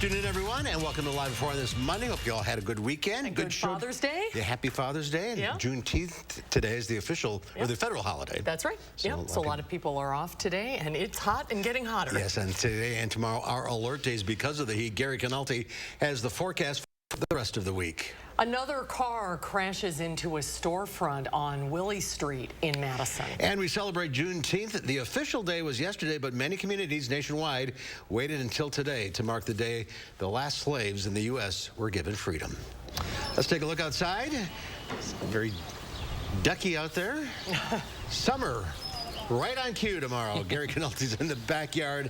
afternoon, everyone, and welcome to Live at 4 on this Monday. Hope you all had a good weekend. And good Father's Day. Yeah, happy Father's Day. And Juneteenth today is the official, or the federal holiday. That's right. So a lot of people are off today, and it's hot and getting hotter. Yes, and today and tomorrow are alert days because of the heat. Gary Canalti has the forecast for the rest of the week. Another car crashes into a storefront on Willie Street in Madison. And we celebrate Juneteenth. The official day was yesterday, but many communities nationwide waited until today to mark the day the last slaves in the U.S. were given freedom. Let's take a look outside. It's very ducky out there. Summer right on cue tomorrow. Gary Canalti's in the backyard.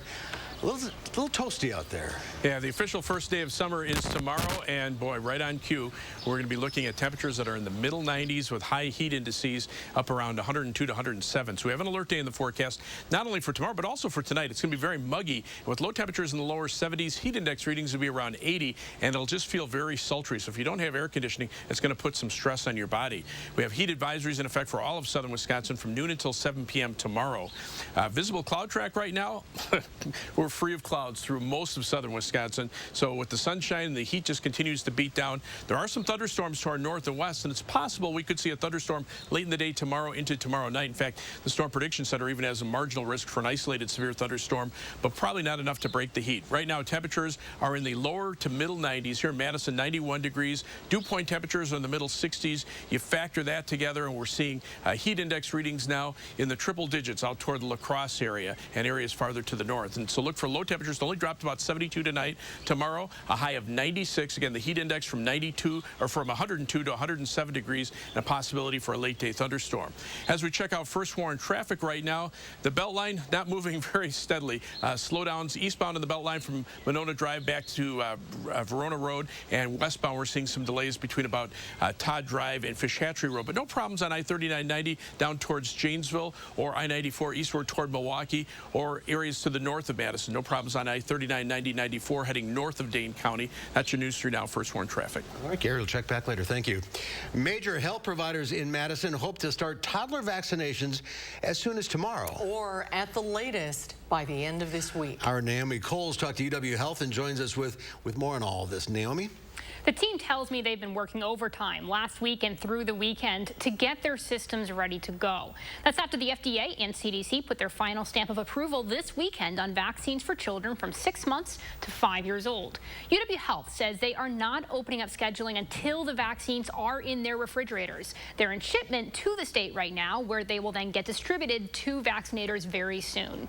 A little toasty out there. Yeah, the official first day of summer is tomorrow, and boy, right on cue, we're going to be looking at temperatures that are in the middle 90s with high heat indices up around 102 to 107. So we have an alert day in the forecast, not only for tomorrow, but also for tonight. It's going to be very muggy. With low temperatures in the lower 70s, heat index readings will be around 80, and it'll just feel very sultry. So if you don't have air conditioning, it's going to put some stress on your body. We have heat advisories in effect for all of southern Wisconsin from noon until 7 p.m. tomorrow. Visible cloud track right now, we're free of clouds through most of southern Wisconsin. So with the sunshine, the heat just continues to beat down. There are some thunderstorms to our north and west, and it's possible we could see a thunderstorm late in the day tomorrow into tomorrow night. In fact, the Storm Prediction Center even has a marginal risk for an isolated severe thunderstorm, but probably not enough to break the heat. Right now, temperatures are in the lower to middle 90s. Here in Madison, 91 degrees. Dew point temperatures are in the middle 60s. You factor that together, and we're seeing heat index readings now in the triple digits out toward the La Crosse area and areas farther to the north. And so look for low temperatures to only drop to about 72 tonight. Tomorrow, a high of 96. Again, the heat index from 92 or from 102 to 107 degrees, and a possibility for a late day thunderstorm. As we check out first warn traffic right now, the Beltline not moving very steadily. Slowdowns eastbound in the Beltline from Monona Drive back to Verona Road, and westbound we're seeing some delays between about Todd Drive and Fish Hatchery Road, but no problems on I-3990 down towards Janesville or I-94 eastward toward Milwaukee or areas to the north of Madison. No problems on I-3990, 94 heading north of Dane County. That's your News 3 Now first warn traffic. All right, Gary, we'll check back later. Thank you. Major health providers in Madison hope to start toddler vaccinations as soon as tomorrow. Or at the latest by the end of this week. Our Naomi Coles talked to UW Health and joins us with more on all of this. Naomi? The team tells me they've been working overtime last week and through the weekend to get their systems ready to go. That's after the FDA and CDC put their final stamp of approval this weekend on vaccines for children from 6 months to 5 years old. UW Health says they are not opening up scheduling until the vaccines are in their refrigerators. They're in shipment to the state right now, where they will then get distributed to vaccinators very soon.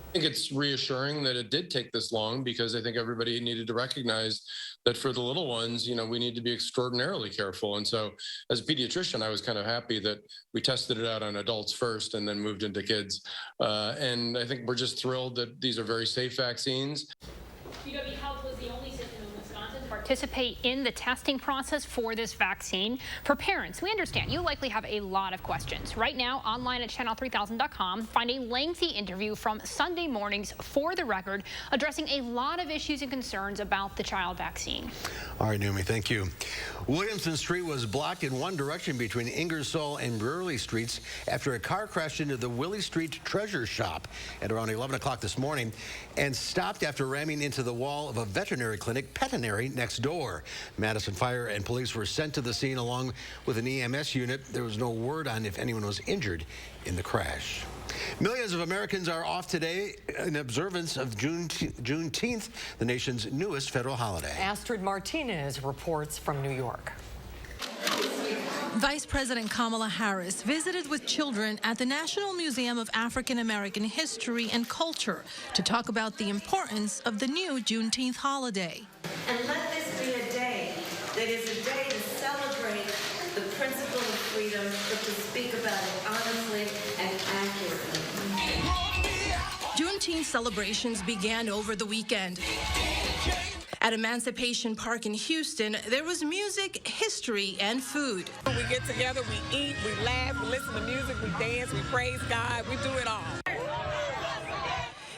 I think it's reassuring that it did take this long, because I think everybody needed to recognize that for the little ones, we need to be extraordinarily careful. And so as a pediatrician, I was kind of happy that we tested it out on adults first and then moved into kids. And I think we're just thrilled that these are very safe vaccines. UW Health was the only system in Wisconsin to participate in the testing process for this vaccine. For parents, we understand you likely have a lot of questions. Right now, online at channel3000.com, find a lengthy interview from Sunday morning's For the Record, addressing a lot of issues and concerns about the child vaccine. All right, Naomi, thank you. Williamson Street was blocked in one direction between Ingersoll and Brewerly Streets after a car crashed into the Willie Street Treasure Shop at around 11 o'clock this morning and stopped after ramming into the wall of a veterinary clinic, Petinary, next door. Madison Fire and police were sent to the scene along with an EMS unit. There was no word on if anyone was injured in the crash. Millions of Americans are off today in observance of Juneteenth, the nation's newest federal holiday. Astrid Martinez reports from New York. Vice President Kamala Harris visited with children at the National Museum of African American History and Culture to talk about the importance of the new Juneteenth holiday. And let this be a day that is a day to celebrate the principle of freedom, but to speak about it honestly and accurately. Juneteenth celebrations began over the weekend. At Emancipation Park in Houston, there was music, history, and food. We get together, we eat, we laugh, we listen to music, we dance, we praise God, we do it all.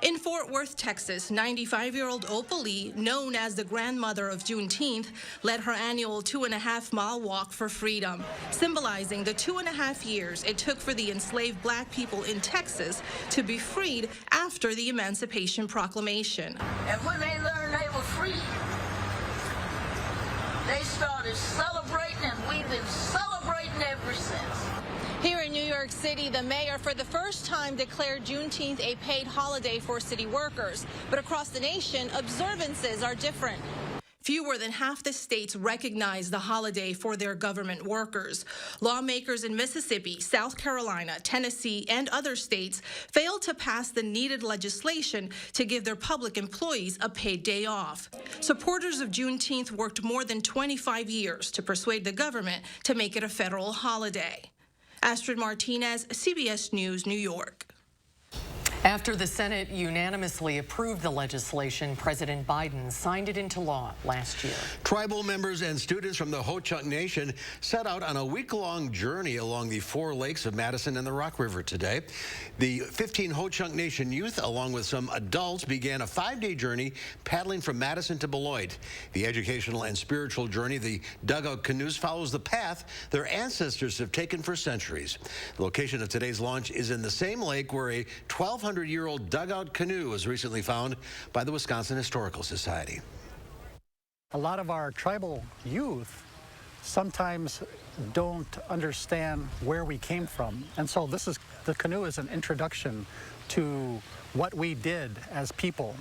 In Fort Worth, Texas, 95-year-old Opal Lee, known as the grandmother of Juneteenth, led her annual 2.5-mile walk for freedom, symbolizing the 2.5 years it took for the enslaved black people in Texas to be freed after the Emancipation Proclamation. And when they learned they were free, started celebrating, and we've been celebrating ever since. Here in New York City, the mayor for the first time declared Juneteenth a paid holiday for city workers. But across the nation, observances are different. Fewer than half the states recognize the holiday for their government workers. Lawmakers in Mississippi, South Carolina, Tennessee, and other states failed to pass the needed legislation to give their public employees a paid day off. Supporters of Juneteenth worked more than 25 years to persuade the government to make it a federal holiday. Astrid Martinez, CBS News, New York. After the Senate unanimously approved the legislation, President Biden signed it into law last year. Tribal members and students from the Ho-Chunk Nation set out on a week-long journey along the 4 lakes of Madison and the Rock River today. The 15 Ho-Chunk Nation youth, along with some adults, began a 5-day journey paddling from Madison to Beloit. The educational and spiritual journey, the dugout canoes, follows the path their ancestors have taken for centuries. The location of today's launch is in the same lake where a 1,200-year-old dugout canoe was recently found by the Wisconsin Historical Society. A lot of our tribal youth sometimes don't understand where we came from. And so the canoe is an introduction to what we did as people.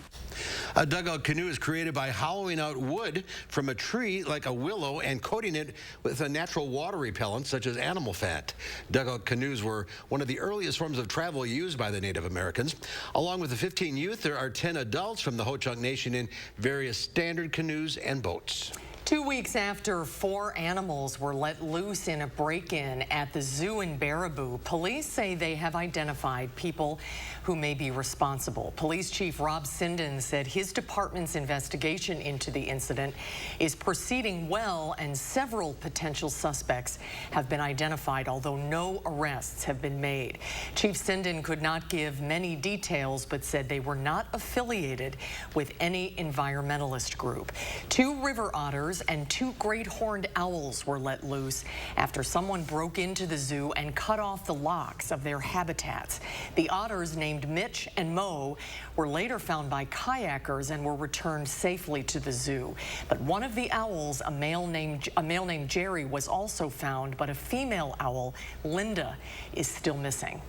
A dugout canoe is created by hollowing out wood from a tree like a willow and coating it with a natural water repellent such as animal fat. Dugout canoes were one of the earliest forms of travel used by the Native Americans. Along with the 15 youth, there are 10 adults from the Ho-Chunk Nation in various standard canoes and boats. 2 weeks after 4 animals were let loose in a break-in at the zoo in Baraboo, police say they have identified people who may be responsible. Police Chief Rob Sinden said his department's investigation into the incident is proceeding well and several potential suspects have been identified, although no arrests have been made. Chief Sinden could not give many details but said they were not affiliated with any environmentalist group. 2 river otters and 2 great horned owls were let loose after someone broke into the zoo and cut off the locks of their habitats. The otters, named Mitch and Mo, were later found by kayakers and were returned safely to the zoo. But one of the owls, a male named Jerry, was also found, but a female owl, Linda, is still missing.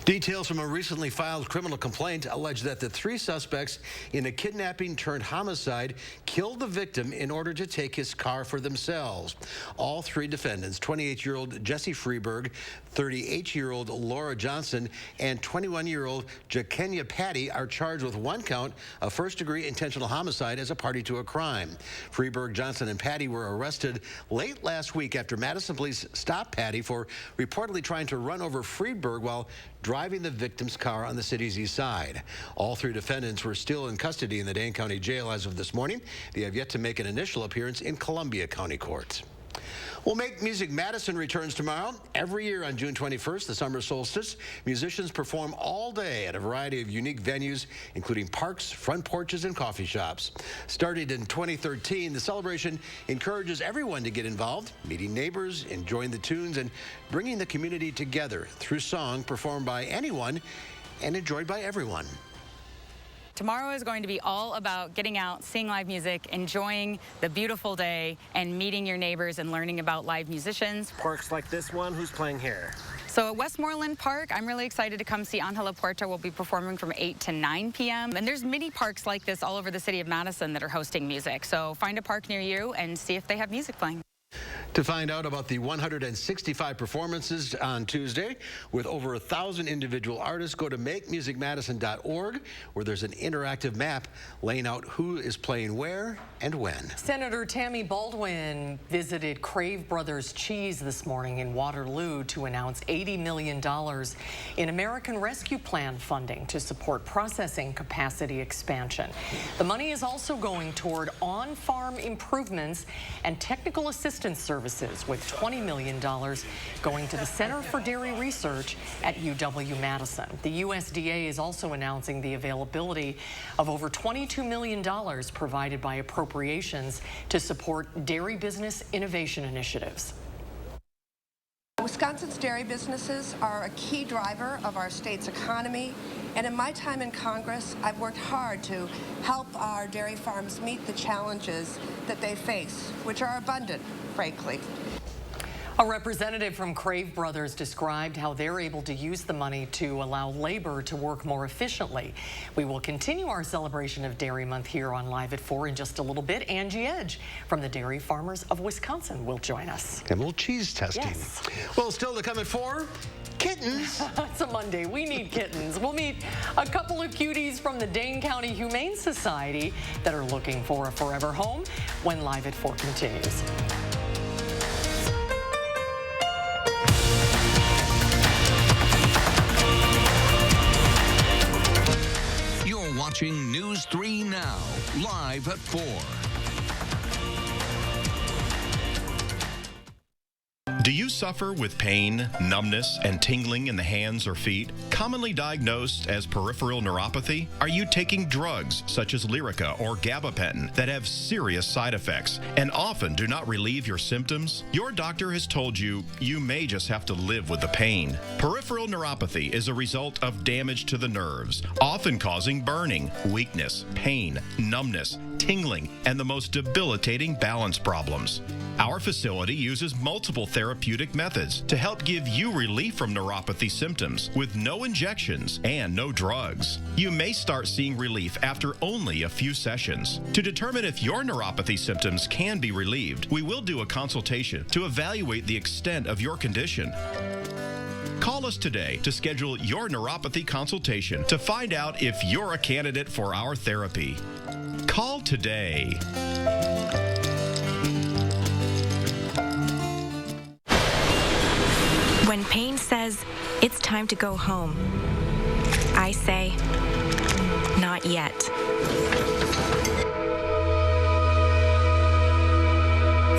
Details from a recently filed criminal complaint allege that the 3 suspects in a kidnapping turned homicide killed the victim in order to take his car for themselves. All 3 defendants, 28-year-old Jesse Freeberg, 38-year-old Laura Johnson, and 21-year-old Jakenya Patty, are charged with 1 count of first-degree intentional homicide as a party to a crime. Freeberg, Johnson, and Patty were arrested late last week after Madison police stopped Patty for reportedly trying to run over Freeberg while driving the victim's car on the city's east side. All 3 defendants were still in custody in the Dane County Jail as of this morning. They have yet to make an initial appearance in Columbia County Court. Well, Make Music Madison returns tomorrow. Every year on June 21st, the summer solstice, musicians perform all day at a variety of unique venues, including parks, front porches, and coffee shops. Started in 2013, the celebration encourages everyone to get involved, meeting neighbors, enjoying the tunes, and bringing the community together through song performed by anyone and enjoyed by everyone. Tomorrow is going to be all about getting out, seeing live music, enjoying the beautiful day, and meeting your neighbors and learning about live musicians. Parks like this one, who's playing here? So at Westmoreland Park, I'm really excited to come see Angel La Puerta. Will be performing from 8 to 9 p.m. And there's many parks like this all over the city of Madison that are hosting music. So find a park near you and see if they have music playing. To find out about the 165 performances on Tuesday with over 1,000 individual artists, go to makemusicmadison.org, where there's an interactive map laying out who is playing where and when. Senator Tammy Baldwin visited Crave Brothers Cheese this morning in Waterloo to announce $80 million in American Rescue Plan funding to support processing capacity expansion. The money is also going toward on-farm improvements and technical assistance services, with $20 million going to the Center for Dairy Research at UW-Madison. The USDA is also announcing the availability of over $22 million provided by appropriations to support dairy business innovation initiatives. Wisconsin's dairy businesses are a key driver of our state's economy And in my time in Congress, I've worked hard to help our dairy farms meet the challenges that they face, which are abundant, frankly. A representative from Crave Brothers described how they're able to use the money to allow labor to work more efficiently. We will continue our celebration of Dairy Month here on Live at 4 in just a little bit. Angie Edge from the Dairy Farmers of Wisconsin will join us. And a little cheese testing. Yes. Well, still to come at 4, kittens. It's a Monday. We need kittens. We'll meet a couple of cuties from the Dane County Humane Society that are looking for a forever home when Live at 4 continues. Watching News 3 Now, live at 4. Do you suffer with pain, numbness, and tingling in the hands or feet, commonly diagnosed as peripheral neuropathy? Are you taking drugs such as Lyrica or gabapentin that have serious side effects and often do not relieve your symptoms? Your doctor has told you you may just have to live with the pain. Peripheral neuropathy is a result of damage to the nerves, often causing burning, weakness, pain, numbness, tingling, and the most debilitating balance problems. Our facility uses multiple therapeutic methods to help give you relief from neuropathy symptoms with no injections and no drugs. You may start seeing relief after only a few sessions. To determine if your neuropathy symptoms can be relieved, we will do a consultation to evaluate the extent of your condition. Call us today to schedule your neuropathy consultation to find out if you're a candidate for our therapy. Call today. When pain says it's time to go home, I say, not yet.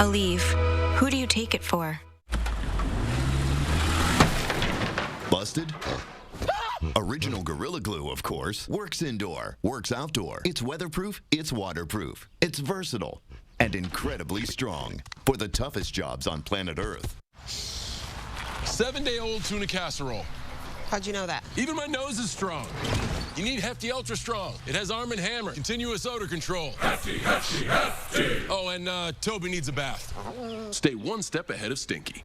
Aleve, who do you take it for? Busted? Original Gorilla Glue, of course. Works indoor, works outdoor. It's weatherproof, it's waterproof. It's versatile and incredibly strong for the toughest jobs on planet Earth. 7-day-old tuna casserole. How'd you know that? Even my nose is strong. You need Hefty Ultra Strong. It has Arm & Hammer, continuous odor control. Hefty, Hefty, Hefty. Oh, and Toby needs a bath. Stay one step ahead of Stinky.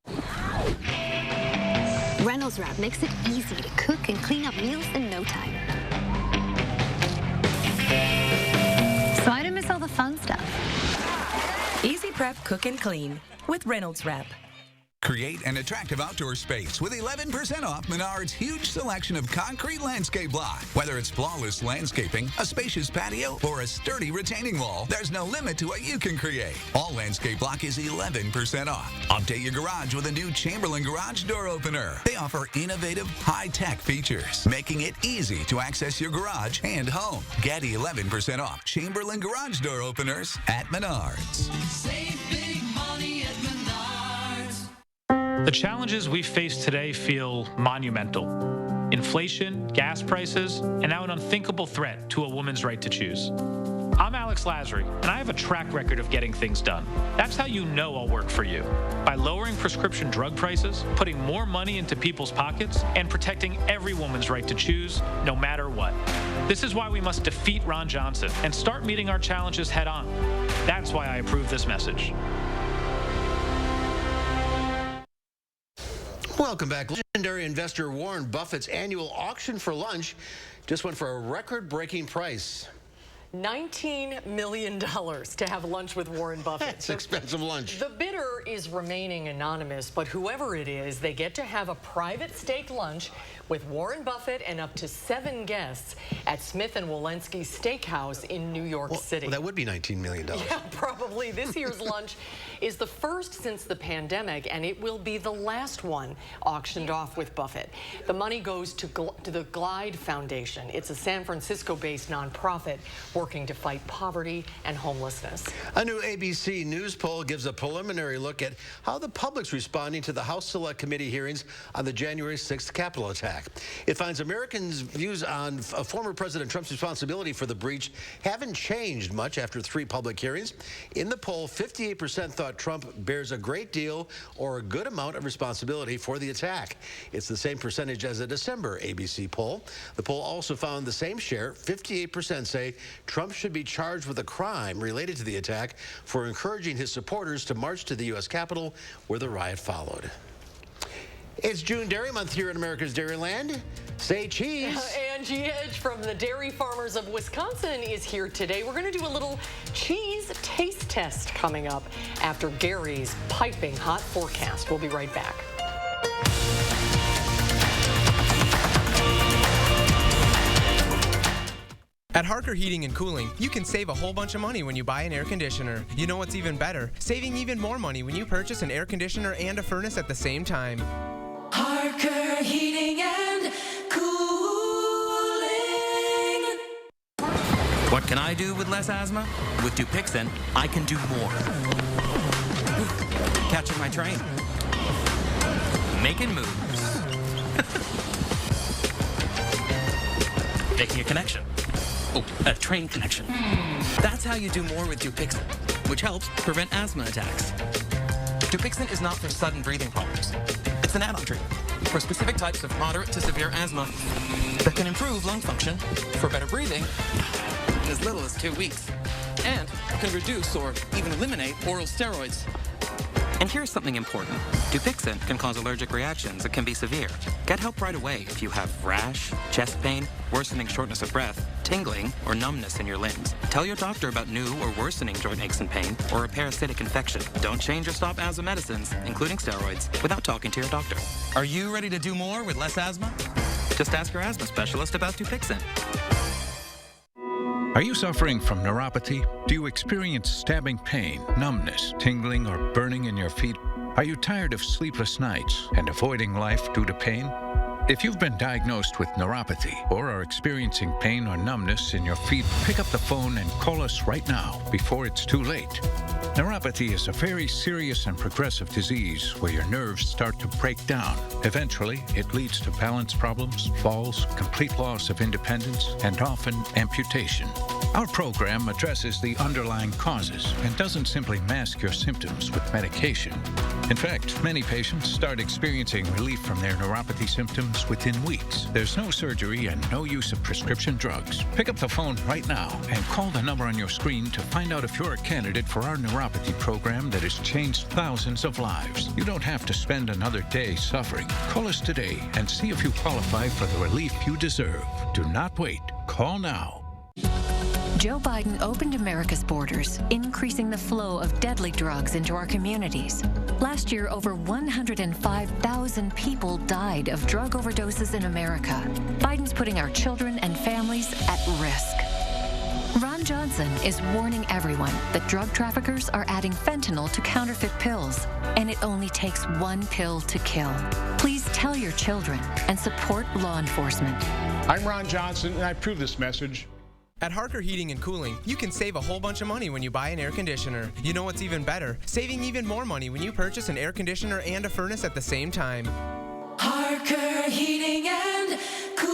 Reynolds Wrap makes it easy to cook and clean up meals in no time. So I don't miss all the fun stuff. Easy prep, cook, and clean with Reynolds Wrap. Create an attractive outdoor space with 11% off Menards' huge selection of concrete landscape block. Whether it's flawless landscaping, a spacious patio, or a sturdy retaining wall, there's no limit to what you can create. All landscape block is 11% off. Update your garage with a new Chamberlain garage door opener. They offer innovative, high-tech features, making it easy to access your garage and home. Get 11% off Chamberlain garage door openers at Menards. Save big money at Menards. The challenges we face today feel monumental. Inflation, gas prices, and now an unthinkable threat to a woman's right to choose. I'm Alex Lasry, and I have a track record of getting things done. That's how you know I'll work for you. By lowering prescription drug prices, putting more money into people's pockets, and protecting every woman's right to choose, no matter what. This is why we must defeat Ron Johnson and start meeting our challenges head on. That's why I approve this message. Welcome back. Legendary investor Warren Buffett's annual auction for lunch just went for a record-breaking price. $19 million to have lunch with Warren Buffett. That's expensive lunch. The bidder is remaining anonymous, but whoever it is, they get to have a private steak lunch with Warren Buffett and up to 7 guests at Smith & Wollensky's Steakhouse in New York City. Well, that would be $19 million. Yeah, probably. This year's lunch is the first since the pandemic, and it will be the last one auctioned off with Buffett. The money goes to the Glide Foundation. It's a San Francisco-based nonprofit working to fight poverty and homelessness. A new ABC News poll gives a preliminary look at how the public's responding to the House Select Committee hearings on the January 6th Capitol attack. It finds Americans' views on former President Trump's responsibility for the breach haven't changed much after 3 public hearings. In the poll, 58% thought Trump bears a great deal or a good amount of responsibility for the attack. It's the same percentage as a December ABC poll. The poll also found the same share. 58% say Trump should be charged with a crime related to the attack for encouraging his supporters to march to the U.S. Capitol where the riot followed. It's June Dairy Month here in America's Dairyland. Say cheese. Angie Edge from the Dairy Farmers of Wisconsin is here today. We're going to do a little cheese taste test coming up after Gary's piping hot forecast. We'll be right back. At Harker Heating and Cooling, you can save a whole bunch of money when you buy an air conditioner. You know what's even better? Saving even more money when you purchase an air conditioner and a furnace at the same time. Harker Heating and Cooling. What can I do with less asthma? With Dupixent, I can do more. Catching my train. Making moves. Making a connection. Oh, a train connection. That's how you do more with Dupixent, which helps prevent asthma attacks. Dupixent is not for sudden breathing problems. It's an add-on treatment for specific types of moderate to severe asthma that can improve lung function for better breathing in as little as 2 weeks, and can reduce or even eliminate oral steroids. And here's something important. Dupixent can cause allergic reactions that can be severe. Get help right away if you have rash, chest pain, worsening shortness of breath, tingling, or numbness in your limbs. Tell your doctor about new or worsening joint aches and pain or a parasitic infection. Don't change or stop asthma medicines, including steroids, without talking to your doctor. Are you ready to do more with less asthma? Just ask your asthma specialist about Dupixent. Are you suffering from neuropathy? Do you experience stabbing pain, numbness, tingling, or burning in your feet? Are you tired of sleepless nights and avoiding life due to pain? If you've been diagnosed with neuropathy or are experiencing pain or numbness in your feet, pick up the phone and call us right now before it's too late. Neuropathy is a very serious and progressive disease where your nerves start to break down. Eventually, it leads to balance problems, falls, complete loss of independence, and often amputation. Our program addresses the underlying causes and doesn't simply mask your symptoms with medication. In fact, many patients start experiencing relief from their neuropathy symptoms within weeks. There's no surgery and no use of prescription drugs. Pick up the phone right now and call the number on your screen to find out if you're a candidate for our neuropathy program that has changed thousands of lives. You don't have to spend another day suffering. Call us today and see if you qualify for the relief you deserve. Do not wait. Call now. Joe Biden opened America's borders, increasing the flow of deadly drugs into our communities. Last year, over 105,000 people died of drug overdoses in America. Biden's putting our children and families at risk. Ron Johnson is warning everyone that drug traffickers are adding fentanyl to counterfeit pills, and it only takes one pill to kill. Please tell your children and support law enforcement. I'm Ron Johnson, and I approve this message. At Harker Heating and Cooling, you can save a whole bunch of money when you buy an air conditioner. You know what's even better? Saving even more money when you purchase an air conditioner and a furnace at the same time. Harker Heating and Cooling.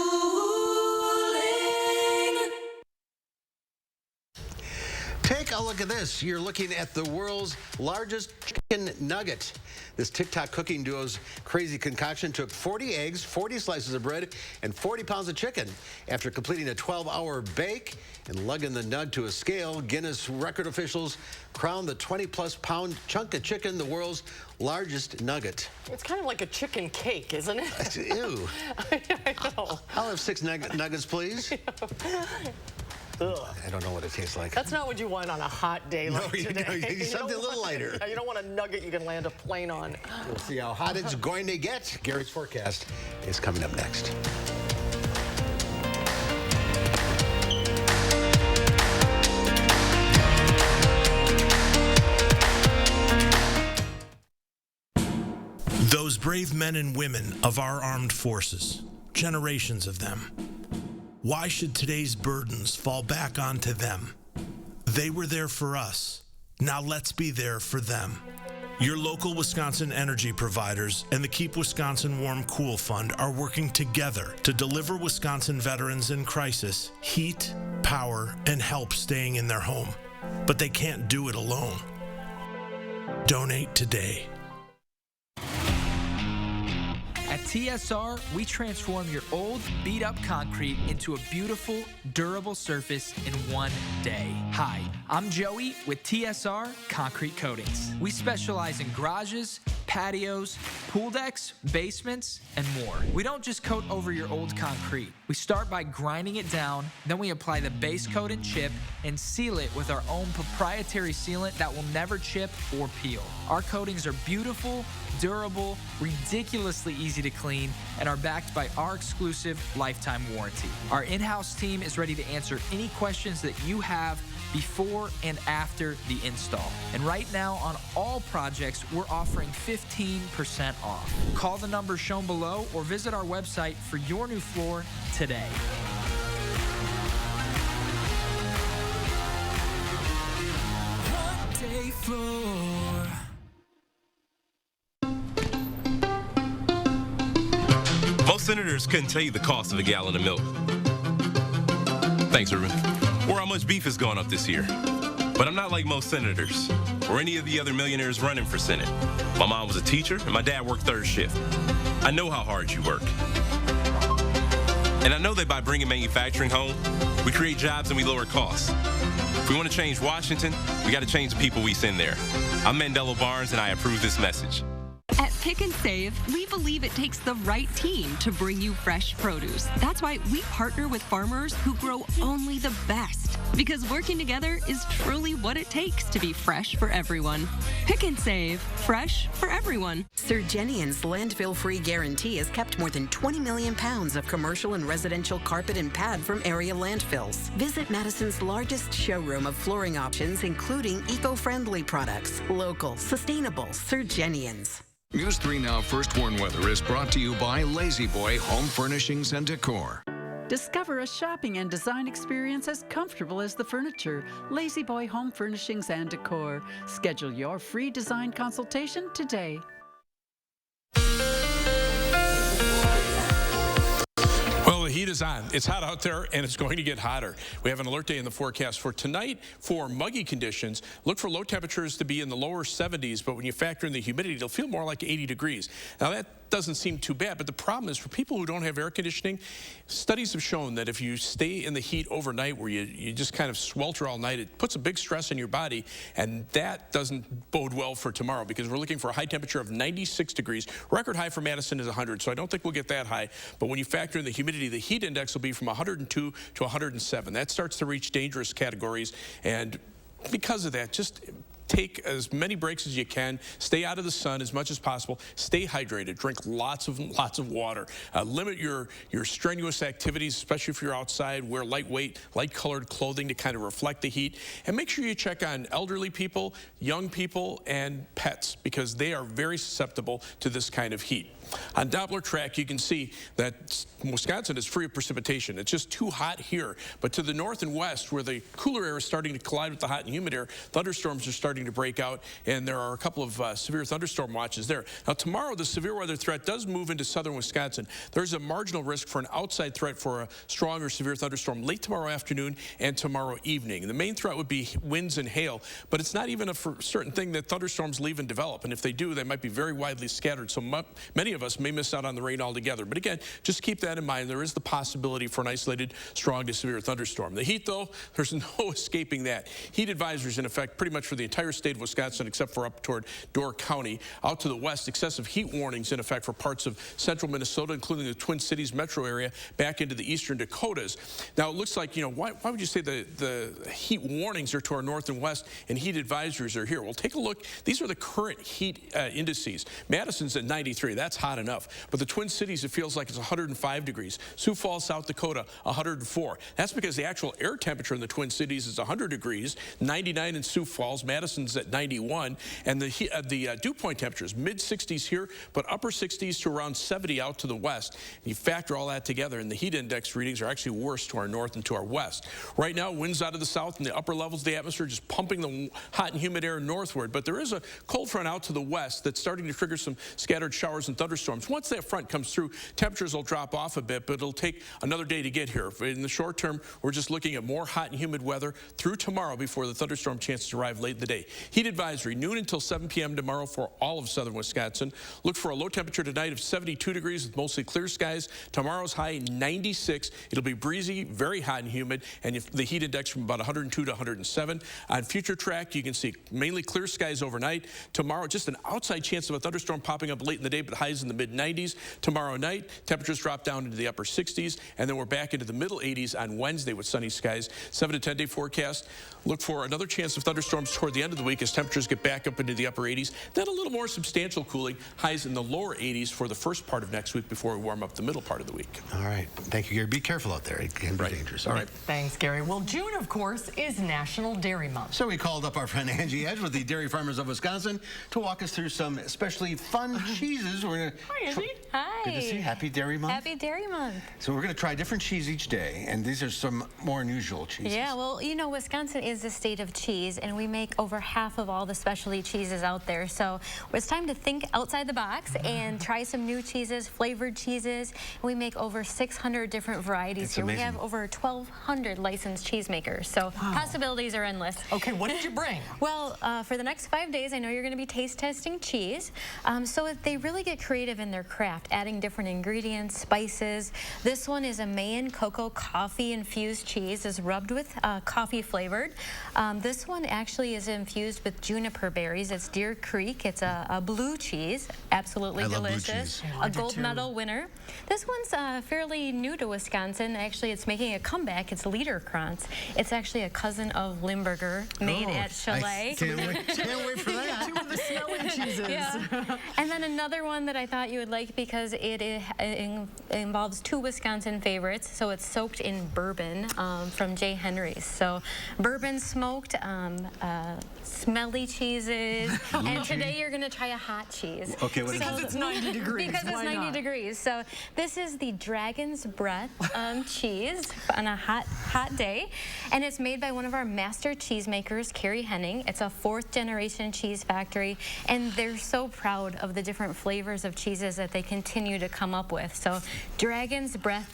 Take a look at this. You're looking at the world's largest chicken nugget. This TikTok cooking duo's crazy concoction took 40 eggs, 40 slices of bread, and 40 pounds of chicken. After completing a 12-hour bake and lugging the nug to a scale, Guinness record officials crowned the 20-plus pound chunk of chicken the world's largest nugget. It's kind of like a chicken cake, isn't it? Ew. I know. I'll have 6 nuggets, please. Ugh. I don't know what it tastes like. That's not what you want on a hot day like today. No, you something a little lighter. You don't want a nugget you can land a plane on. We'll see how hot it's going to get. Gary's forecast is coming up next. Those brave men and women of our armed forces, generations of them, Why should today's burdens fall back onto them? They were there for us. Now let's be there for them. Your local Wisconsin energy providers and the Keep Wisconsin Warm Cool Fund are working together to deliver Wisconsin veterans in crisis heat, power, and help staying in their home. But they can't do it alone. Donate today. At TSR, we transform your old, beat-up concrete into a beautiful, durable surface in one day. Hi, I'm Joey with TSR Concrete Coatings. We specialize in garages, patios, pool decks, basements, and more. We don't just coat over your old concrete. We start by grinding it down, then we apply the base coat and chip and seal it with our own proprietary sealant that will never chip or peel. Our coatings are beautiful, durable, ridiculously easy to clean, and are backed by our exclusive lifetime warranty. Our in-house team is ready to answer any questions that you have before and after the install. And right now on all projects, we're offering 15% off. Call the number shown below or visit our website for your new floor today. One day floor. Most senators couldn't tell you the cost of a gallon of milk. Thanks, Ruben. Or how much beef has gone up this year. But I'm not like most senators or any of the other millionaires running for Senate. My mom was a teacher and my dad worked third shift. I know how hard you work. And I know that by bringing manufacturing home, we create jobs and we lower costs. If we want to change Washington, we got to change the people we send there. I'm Mandela Barnes and I approve this message. At Pick and Save, we believe it takes the right team to bring you fresh produce. That's why we partner with farmers who grow only the best. Because working together is truly what it takes to be fresh for everyone. Pick and Save, fresh for everyone. Surgenian's landfill-free guarantee has kept more than 20 million pounds of commercial and residential carpet and pad from area landfills. Visit Madison's largest showroom of flooring options, including eco-friendly products. Local, sustainable Surgenian's. News 3 Now First Warn Weather is brought to you by Lazy Boy Home Furnishings and Decor. Discover a shopping and design experience as comfortable as the furniture. Lazy Boy Home Furnishings and Decor. Schedule your free design consultation today. Well, the heat is on. It's hot out there, and it's going to get hotter. We have an alert day in the forecast for tonight for muggy conditions. Look for low temperatures to be in the lower 70s, but when you factor in the humidity, it'll feel more like 80 degrees. Now, that doesn't seem too bad, but the problem is for people who don't have air conditioning, studies have shown that if you stay in the heat overnight where you just kind of swelter all night, it puts a big stress on your body, and that doesn't bode well for tomorrow because we're looking for a high temperature of 96 degrees. Record high for Madison is 100, so I don't think we'll get that high, but when you factor in the humidity, the heat index will be from 102 to 107. That starts to reach dangerous categories, and because of that, just take as many breaks as you can. Stay out of the sun as much as possible. Stay hydrated. Drink lots of water. Limit your strenuous activities, especially if you're outside. Wear lightweight, light-colored clothing to kind of reflect the heat. And make sure you check on elderly people, young people, and pets because they are very susceptible to this kind of heat. On Doppler track, you can see that Wisconsin is free of precipitation. It's just too hot here. But to the north and west, where the cooler air is starting to collide with the hot and humid air, thunderstorms are starting to break out, and there are a couple of severe thunderstorm watches there. Now, tomorrow, the severe weather threat does move into southern Wisconsin. There's a marginal risk for an outside threat for a strong or severe thunderstorm late tomorrow afternoon and tomorrow evening. The main threat would be winds and hail, but it's not even a for certain thing that thunderstorms leave and develop. And if they do, they might be very widely scattered. So many of us may miss out on the rain altogether. But again, just keep that in mind. There is the possibility for an isolated strong to severe thunderstorm. The heat, though, there's no escaping that. Heat advisories in effect pretty much for the entire state of Wisconsin except for up toward Door County. Out to the west, excessive heat warnings in effect for parts of central Minnesota, including the Twin Cities metro area, back into the eastern Dakotas. Now, it looks like, you know, why would you say the heat warnings are to our north and west and heat advisories are here? Well, take a look. These are the current heat indices. Madison's at 93. That's hot. hot enough. But the Twin Cities, it feels like it's 105 degrees. Sioux Falls, South Dakota, 104. That's because the actual air temperature in the Twin Cities is 100 degrees, 99 in Sioux Falls, Madison's at 91, and the dew point temperature is mid-60s here, but upper 60s to around 70 out to the west. You factor all that together, and the heat index readings are actually worse to our north and to our west. Right now, winds out of the south and the upper levels of the atmosphere just pumping the hot and humid air northward, but there is a cold front out to the west that's starting to trigger some scattered showers and thunderstorms. Once that front comes through, temperatures will drop off a bit, but it'll take another day to get here. In the short term, we're just looking at more hot and humid weather through tomorrow before the thunderstorm chances arrive late in the day. Heat advisory, noon until 7 p.m. tomorrow for all of southern Wisconsin. Look for a low temperature tonight of 72 degrees with mostly clear skies. Tomorrow's high 96. It'll be breezy, very hot and humid, and the heat index from about 102 to 107. On future track, you can see mainly clear skies overnight. Tomorrow, just an outside chance of a thunderstorm popping up late in the day, but highs in the mid-90s. Tomorrow night, temperatures drop down into the upper 60s, and then we're back into the middle 80s on Wednesday with sunny skies. 7 to 10-day forecast. Look for another chance of thunderstorms toward the end of the week as temperatures get back up into the upper 80s. Then a little more substantial cooling, highs in the lower 80s for the first part of next week before we warm up the middle part of the week. All right. Thank you, Gary. Be careful out there. It can be dangerous. All right. Thanks, Gary. Well, June, of course, is National Dairy Month. So we called up our friend Angie Edge with the Dairy Farmers of Wisconsin to walk us through some especially fun cheeses. We're gonna Hi, Angie. Hi. Good to see you. Happy Dairy Month. Happy Dairy Month. So we're going to try different cheese each day, and these are some more unusual cheeses. Yeah, well, you know, Wisconsin is the state of cheese, and we make over half of all the specialty cheeses out there. So it's time to think outside the box and try some new cheeses, flavored cheeses. We make over 600 different varieties here. Amazing. We have over 1,200 licensed cheesemakers, so possibilities are endless. Okay, what did you bring? Well, for the next 5 days, I know you're going to be taste testing cheese. So they really get creative in their craft, adding different ingredients, spices. This one is a Mayan cocoa coffee infused cheese. It's rubbed with coffee flavored. This one actually is infused with juniper berries. It's Deer Creek. It's a blue cheese, absolutely delicious. A gold medal winner. This one's fairly new to Wisconsin. Actually, it's making a comeback. It's Liederkranz. It's actually a cousin of Limburger, made at Chalet. Can't wait for that. Two of the smelly cheeses. Yeah. And then another one that I thought you would like because it involves two Wisconsin favorites. So it's soaked in bourbon from J. Henry's. So bourbon smoked, smelly cheeses. And today you're going to try a hot cheese. Okay, what because it's 90 degrees. Because it's 90 degrees. So this is the Dragon's Breath cheese on a hot day. And it's made by one of our master cheesemakers, Carrie Henning. It's a 4th generation cheese factory. And they're so proud of the different flavors of cheeses that they continue to come up with. So Dragon's Breath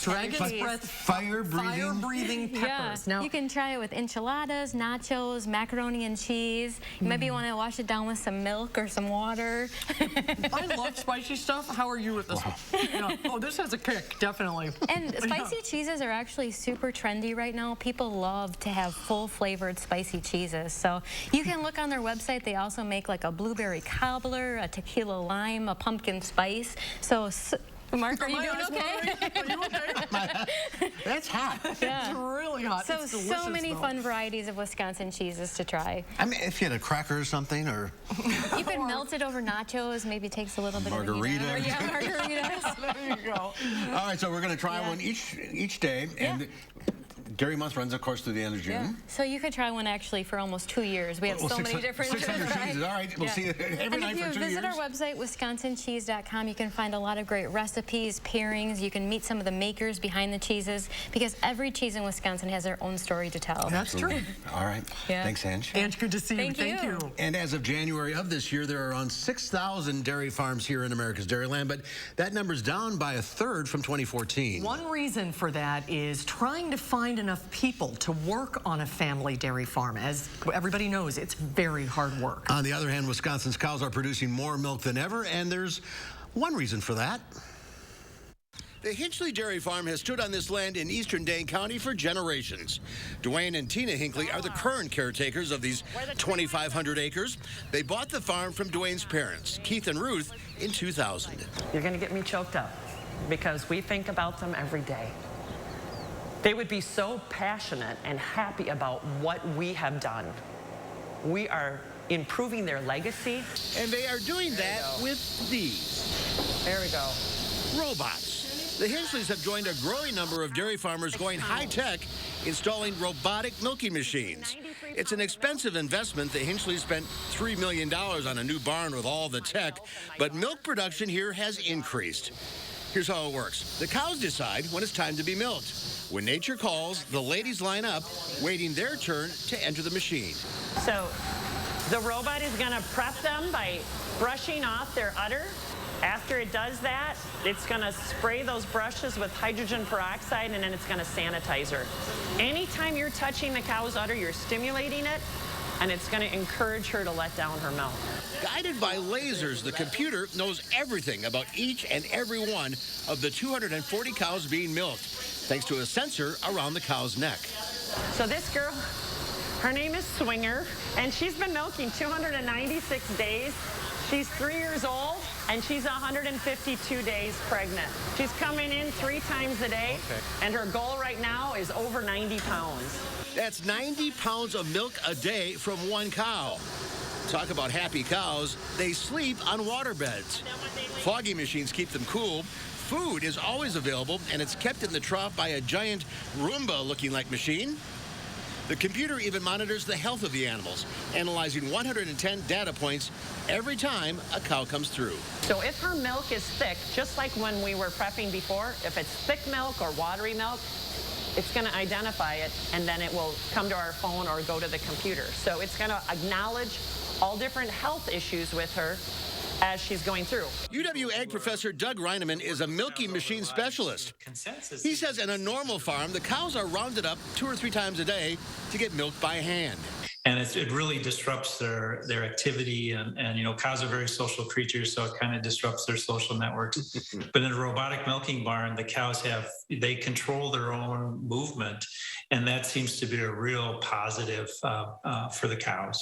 fire-breathing peppers. Yeah. Now, you can try it with enchiladas, nachos, macaroni and cheese. You maybe want to wash it down with some milk or some water. I love spicy stuff. How are you with this one? Yeah. Oh, this has a kick, definitely. And spicy cheeses are actually super trendy right now. People love to have full-flavored spicy cheeses. So you can look on their website. They also make like a blueberry cobbler, a tequila lime, a pumpkin spice. So Mark, are you doing okay? Are you okay? That's hot. Yeah. It's really hot. So, it's delicious, so many fun varieties of Wisconsin cheeses to try. I mean, if you had a cracker or something, or you can melt it over nachos. Maybe takes a little bit margarita. of yeah, margaritas. There you go. All right, so we're going to try one each day, and Dairy Month runs, of course, through the end of June. Yeah. So you could try one actually for almost 2 years. We have so many different 600 cheeses. All right, we'll see you every night for 2 years. And if you visit our website, wisconsincheese.com, you can find a lot of great recipes, pairings. You can meet some of the makers behind the cheeses because every cheese in Wisconsin has their own story to tell. That's true. All right. Yeah. Thanks, Ange. Ange, good to see you. Thank you. And as of January of this year, there are around 6,000 dairy farms here in America's Dairyland, but that number's down by 1/3 from 2014. One reason for that is trying to find enough people to work on a family dairy farm. As everybody knows, it's very hard work. On the other hand, Wisconsin's cows are producing more milk than ever, and there's one reason for that. The Hinchley Dairy Farm has stood on this land in eastern Dane County for generations. Dwayne and Tina Hinckley are the current caretakers of these 2,500 acres. They bought the farm from Dwayne's parents, Keith and Ruth, in 2000. You're going to get me choked up because we think about them every day. They would be so passionate and happy about what we have done. We are improving their legacy. And they are doing that with these. There we go. Robots. The Hinchleys have joined a growing number of dairy farmers going high-tech, installing robotic milking machines. It's an expensive investment. The Hinchleys spent $3 million on a new barn with all the tech, but milk production here has increased. Here's how it works. The cows decide when it's time to be milked. When nature calls, the ladies line up, waiting their turn to enter the machine. So the robot is going to prep them by brushing off their udder. After it does that, it's going to spray those brushes with hydrogen peroxide, and then it's going to sanitize her. Anytime you're touching the cow's udder, you're stimulating it, and it's going to encourage her to let down her milk. Guided by lasers, the computer knows everything about each and every one of the 240 cows being milked, thanks to a sensor around the cow's neck. So this girl, her name is Swinger, and she's been milking 296 days. She's 3 years old, and she's 152 days pregnant. She's coming in 3 times a day, and her goal right now is over 90 pounds. That's 90 pounds of milk a day from one cow. Talk about happy cows. They sleep on water beds. Foggy machines keep them cool. Food is always available, and it's kept in the trough by a giant Roomba-looking like machine. The computer even monitors the health of the animals, analyzing 110 data points every time a cow comes through. So if her milk is thick, just like when we were prepping before, if it's thick milk or watery milk, it's going to identify it, and then it will come to our phone or go to the computer. So it's going to acknowledge all different health issues with her as she's going through. UW Ag professor Doug Reineman is a milking machine specialist. He says in a normal farm, the cows are rounded up 2 or 3 times a day to get milked by hand. And it really disrupts their activity. And, you know, cows are very social creatures, so it kind of disrupts their social networks. But in a robotic milking barn, the cows they control their own movement. And that seems to be a real positive for the cows.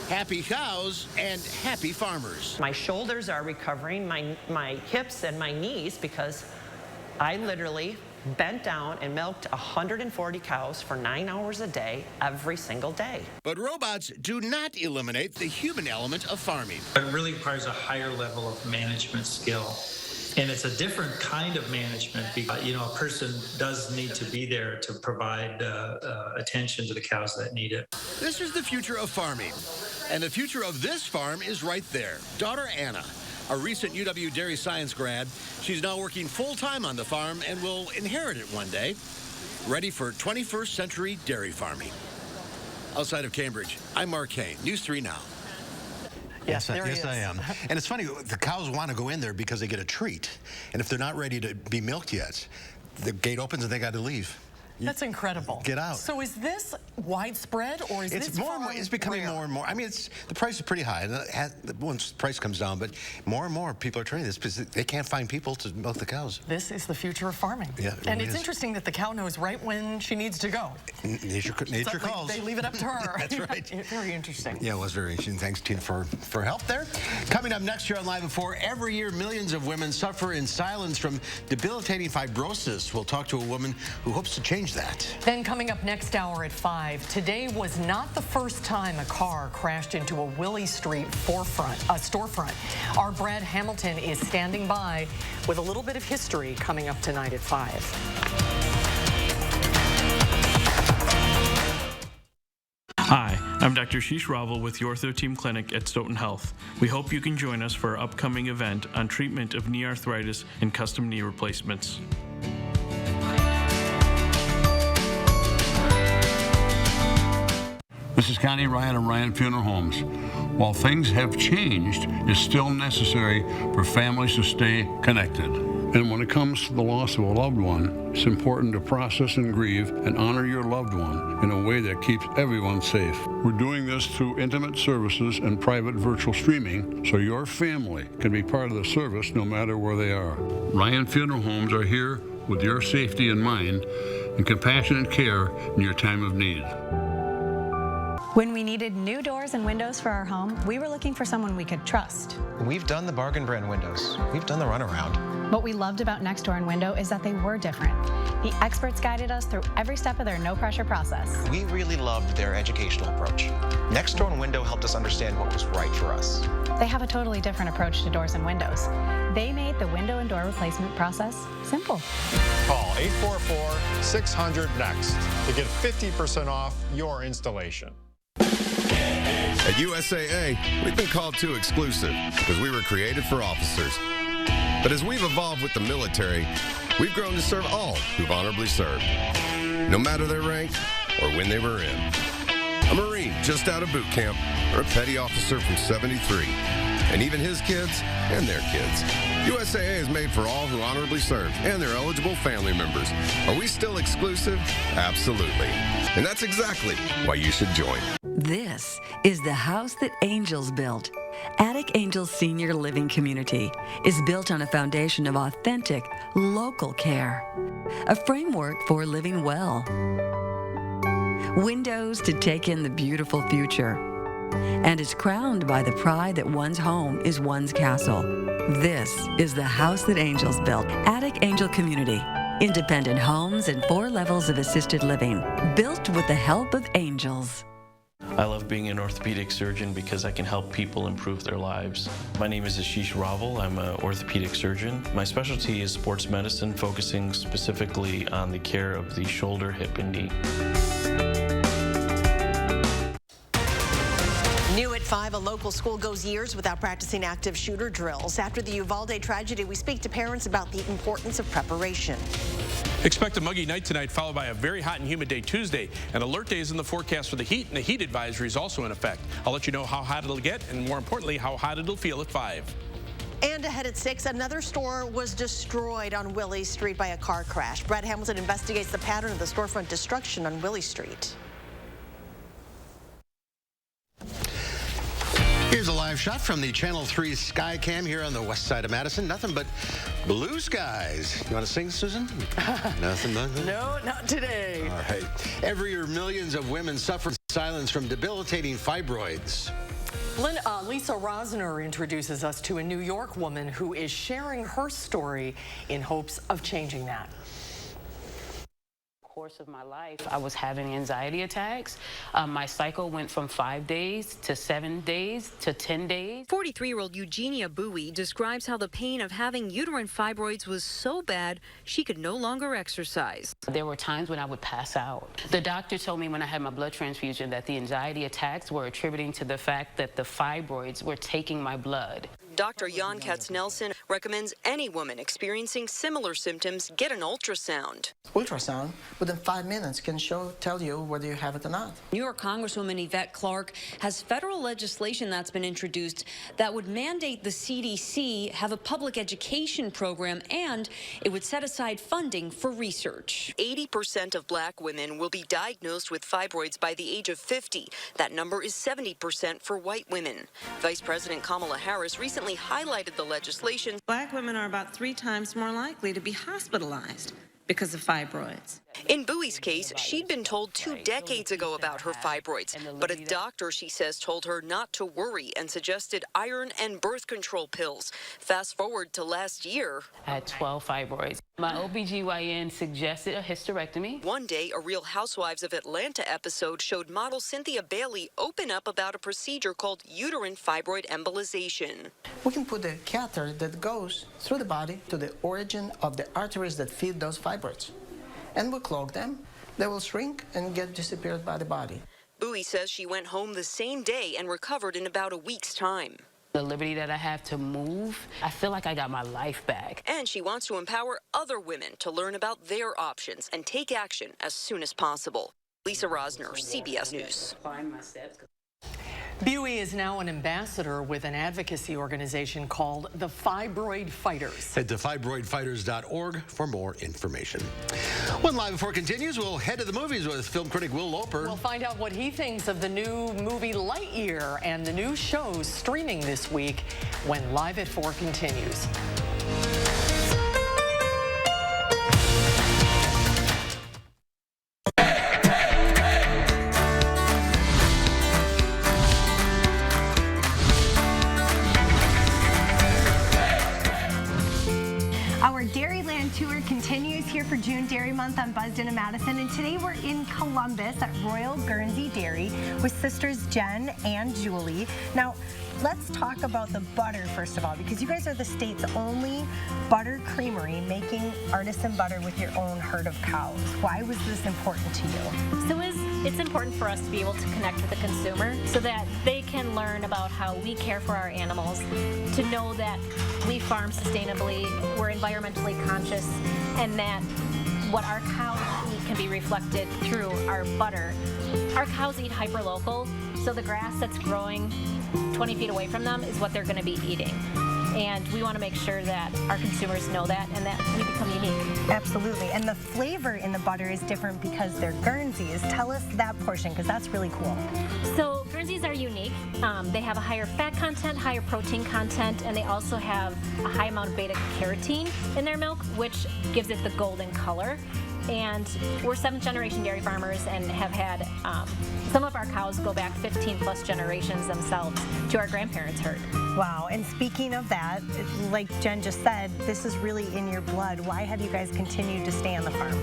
Happy cows and happy farmers. My shoulders are recovering, my hips and my knees, because I literally bent down and milked 140 cows for 9 hours a day, every single day. But robots do not eliminate the human element of farming. It really requires a higher level of management skill. And it's a different kind of management because, you know, a person does need to be there to provide attention to the cows that need it. This is the future of farming. And the future of this farm is right there. Daughter Anna, a recent UW Dairy Science grad, she's now working full-time on the farm and will inherit it one day, ready for 21st century dairy farming. Outside of Cambridge, I'm Mark Kane, News 3 Now. Yes, I am. And it's funny, the cows want to go in there because they get a treat. And if they're not ready to be milked yet, the gate opens and they got to leave. That's incredible. Get out. So is this widespread, or is this more and more? It's becoming more and more. I mean, the price is pretty high once the price comes down, but more and more people are trying this because they can't find people to milk the cows. This is the future of farming. Yeah, and it's interesting that the cow knows right when she needs to go. Nature calls. They leave it up to her. That's right. Very interesting. Yeah, it was very interesting. Thanks, Tina, for help there. Coming up next year on Live at 4, every year millions of women suffer in silence from debilitating fibrosis. We'll talk to a woman who hopes to change that. Then coming up next hour at 5, today was not the first time a car crashed into a Willie Street storefront. Our Brad Hamilton is standing by with a little bit of history coming up tonight at 5. Hi, I'm Dr. Sheesh Raval with the Ortho Team Clinic at Stoughton Health. We hope you can join us for our upcoming event on treatment of knee arthritis and custom knee replacements. This is Connie Ryan of Ryan Funeral Homes. While things have changed, it's still necessary for families to stay connected. And when it comes to the loss of a loved one, it's important to process and grieve and honor your loved one in a way that keeps everyone safe. We're doing this through intimate services and private virtual streaming so your family can be part of the service no matter where they are. Ryan Funeral Homes are here with your safety in mind and compassionate care in your time of need. When we needed new doors and windows for our home, we were looking for someone we could trust. We've done the bargain brand windows. We've done the runaround. What we loved about Next Door and Window is that they were different. The experts guided us through every step of their no-pressure process. We really loved their educational approach. Next Door and Window helped us understand what was right for us. They have a totally different approach to doors and windows. They made the window and door replacement process simple. Call 844-600-NEXT to get 50% off your installation. At USAA, we've been called too exclusive because we were created for officers. But as we've evolved with the military, we've grown to serve all who've honorably served, no matter their rank or when they were in. A Marine just out of boot camp, or a petty officer from 73, and even his kids and their kids. USAA is made for all who honorably serve and their eligible family members. Are we still exclusive? Absolutely. And that's exactly why you should join. This is the house that Angels built. Attic Angels Senior Living Community is built on a foundation of authentic, local care. A framework for living well. Windows to take in the beautiful future. And is crowned by the pride that one's home is one's castle. This is the house that Angels built. Attic Angel Community. Independent homes and 4 levels of assisted living. Built with the help of angels. I love being an orthopedic surgeon because I can help people improve their lives. My name is Ashish Raval. I'm an orthopedic surgeon. My specialty is sports medicine, focusing specifically on the care of the shoulder, hip, and knee. New at 5, a local school goes years without practicing active shooter drills. After the Uvalde tragedy, we speak to parents about the importance of preparation. Expect a muggy night tonight, followed by a very hot and humid day Tuesday. An alert day is in the forecast for the heat, and the heat advisory is also in effect. I'll let you know how hot it'll get, and more importantly, how hot it'll feel at 5. And ahead at 6, another store was destroyed on Willie Street by a car crash. Brad Hamilton investigates the pattern of the storefront destruction on Willie Street. Here's a live shot from the Channel 3 Sky Cam here on the west side of Madison. Nothing but blue skies. You want to sing, Susan? Nothing but... No, not today. All right. Every year, millions of women suffer in silence from debilitating fibroids. Lisa Rosner introduces us to a New York woman who is sharing her story in hopes of changing that. Course of my life, I was having anxiety attacks. My cycle went from 5 days to 7 days to 10 days. 43-year-old Eugenia Bowie describes how the pain of having uterine fibroids was so bad she could no longer exercise. There were times when I would pass out. The doctor told me when I had my blood transfusion that the anxiety attacks were attributing to the fact that the fibroids were taking my blood. Dr. Jan Katz-Nelson recommends any woman experiencing similar symptoms get an ultrasound. Ultrasound within 5 minutes can tell you whether you have it or not. New York Congresswoman Yvette Clarke has federal legislation that's been introduced that would mandate the CDC have a public education program, and it would set aside funding for research. 80% of black women will be diagnosed with fibroids by the age of 50. That number is 70% for white women. Vice President Kamala Harris recently highlighted the legislation. Black women are about 3 times more likely to be hospitalized because of fibroids. In Bowie's case, she'd been told 2 decades ago about her fibroids, but a doctor, she says, told her not to worry and suggested iron and birth control pills. Fast forward to last year. I had 12 fibroids. My OBGYN suggested a hysterectomy. One day, a Real Housewives of Atlanta episode showed model Cynthia Bailey open up about a procedure called uterine fibroid embolization. We can put a catheter that goes through the body to the origin of the arteries that feed those fibroids. And we'll clog them. They will shrink and get disappeared by the body. Bowie says she went home the same day and recovered in about a week's time. The liberty that I have to move, I feel like I got my life back. And she wants to empower other women to learn about their options and take action as soon as possible. Lisa Rosner, CBS News. Bowie is now an ambassador with an advocacy organization called the Fibroid Fighters. Head to fibroidfighters.org for more information. When Live at 4 continues, we'll head to the movies with film critic Will Loper. We'll find out what he thinks of the new movie Lightyear and the new shows streaming this week when Live at 4 continues. continues here for June Dairy Month on Buzzed in Madison, and today we're in Columbus at Royal Guernsey Dairy with sisters Jen and Julie. Now, let's talk about the butter first of all, because you guys are the state's only butter creamery making artisan butter with your own herd of cows. Why was this important to you? So it's important for us to be able to connect with the consumer so that they can learn about how we care for our animals, to know that we farm sustainably, we're environmentally conscious, and that what our cows eat can be reflected through our butter. Our cows eat hyper-local, so the grass that's growing 20 feet away from them is what they're going to be eating. And we want to make sure that our consumers know that and that we become unique. Absolutely. And the flavor in the butter is different because they're Guernseys. Tell us that portion, because that's really cool. So Guernseys are unique. They have a higher fat content, higher protein content, and they also have a high amount of beta-carotene in their milk, which gives it the golden color. And we're 7th generation dairy farmers and have had some of our cows go back 15 plus generations themselves to our grandparents' herd. Wow, and speaking of that, like Jen just said, this is really in your blood. Why have you guys continued to stay on the farm?